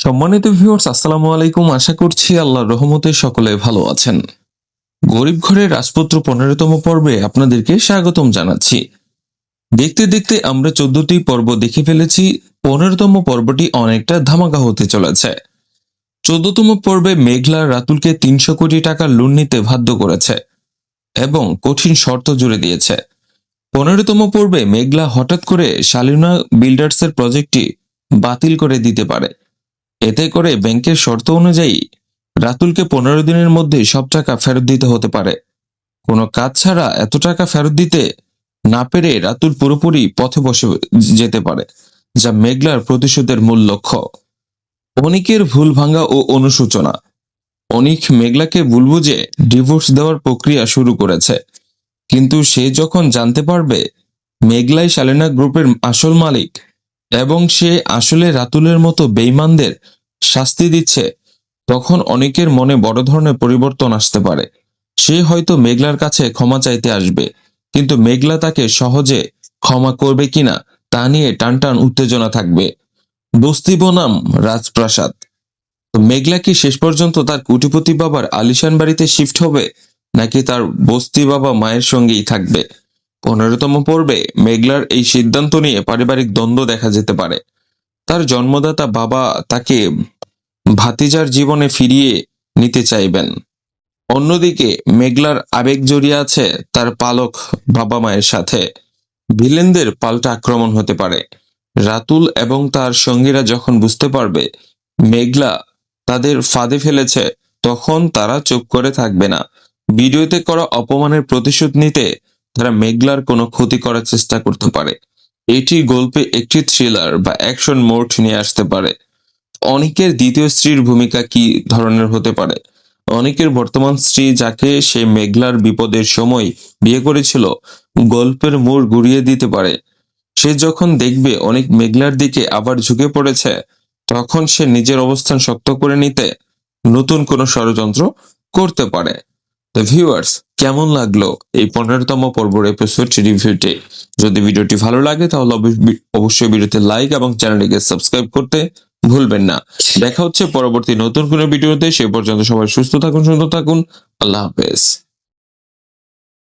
সম্মানিত ভিউয়ার্স, আসসালামু আলাইকুম। আশা করছি আল্লাহর রহমতে সকলে ভালো আছেন। গরিব ঘরের রাজপুত্র 15তম পর্বে আপনাদেরকে স্বাগতম জানাচ্ছি। দেখতে দেখতে আমরা 14টি পর্ব দেখে ফেলেছি। 15তম পর্বটি অনেকটা ধামাকা হতে চলেছে। 14তম পর্বে মেঘলা রাতুলকে 300 কোটি টাকা লোন নিতে বাধ্য করেছে এবং কঠিন শর্ত জুড়ে দিয়েছে। 15তম পর্বে মেঘলা হঠাৎ করে শালিনা বিল্ডার্সের প্রজেক্টটি বাতিল করে দিতে পারে। এতে করে ব্যাংকের শর্ত অনুযায়ী রাতুলকে 15 দিনের মধ্যে সব টাকা ফেরত দিতে হতে পারে। কোনো কাজ ছাড়া এত টাকা ফেরত দিতে না পেরে রাতুল পুরোপুরি পথে বসে যেতে পারে, যা মেঘলার প্রতিশোধের মূল লক্ষ্য। অনিকের ভুল ভাঙা ও অনুশোচনা। অনিক মেঘলাকে ভুল বুঝে ডিভোর্স দেওয়ার প্রক্রিয়া শুরু করেছে, কিন্তু সে যখন জানতে পারবে মেঘলাই শালেনা গ্রুপের আসল মালিক এবং সে আসলে রাতুলের মতো বেঈমানদের শাস্তি দিচ্ছে, তখন অনেকের মনে বড় ধরনের পরিবর্তন আসতে পারে। সে হয়তো মেঘলার কাছে ক্ষমা চাইতে আসবে, কিন্তু মেঘলা তাকে সহজে ক্ষমা করবে কিনা তা নিয়ে টানটান উত্তেজনা থাকবে। বস্তি বনাম রাজপ্রাসাদ। তো মেঘলা কি শেষ পর্যন্ত তার কোটিপতি বাবার আলিশান বাড়িতে শিফট হবে, নাকি তার বস্তি বাবা মায়ের সঙ্গেই থাকবে? 15তম পর্বে মেঘলার এই সিদ্ধান্ত নিয়ে পারিবারিক দ্বন্দ্ব দেখা যেতে পারে। তার জন্মদাতা বাবা তাকে ভাতিজার জীবনে ফিরিয়ে নিতে চাইবেন। অন্যদিকে মেঘলার আবেগ জড়িয়ে আছে তার পালক বাবা মায়ের সাথে। ভিলেনদের পাল্টা আক্রমণ হতে পারে। রাতুল এবং তার সঙ্গীরা যখন বুঝতে পারবে মেঘলা তাদের ফাঁদে ফেলেছে, তখন তারা চুপ করে থাকবে না। ভিডিওতে করা অপমানের প্রতিশোধ নিতে তারা মেঘলার কোনো ক্ষতি করার চেষ্টা করতে পারে। এটি গল্পে একটি থ্রিলার বা অ্যাকশন মোড নিয়ে আসতে পারে। অনিকের দ্বিতীয় স্ত্রীর ভূমিকা কি ধরনের হতে পারে? অনিকের বর্তমান স্ত্রী, যাকে সে মেঘলার বিপদের সময় বিয়ে করেছিল, গল্পের মোড় ঘুরিয়ে দিতে পারে। সে যখন দেখবে অনেক মেঘলার দিকে আবার ঝুঁকে পড়েছে, তখন সে নিজের অবস্থান শক্ত করে নিতে নতুন কোনো ষড়যন্ত্র করতে পারে। তো ভিউয়ার্স, কেমন লাগলো এই 15তম পর্বের এপিসোড রিভিউটি? যদি ভিডিওটি ভালো লাগে তাহলে অবশ্যই ভিডিওতে লাইক এবং চ্যানেলটিকে সাবস্ক্রাইব করতে ভুলবেন না। দেখা হচ্ছে পরবর্তী নতুন কোনো ভিডিওতে। সে পর্যন্ত সবাই সুস্থ থাকুন, সুন্দর থাকুন। আল্লাহ হাফেজ।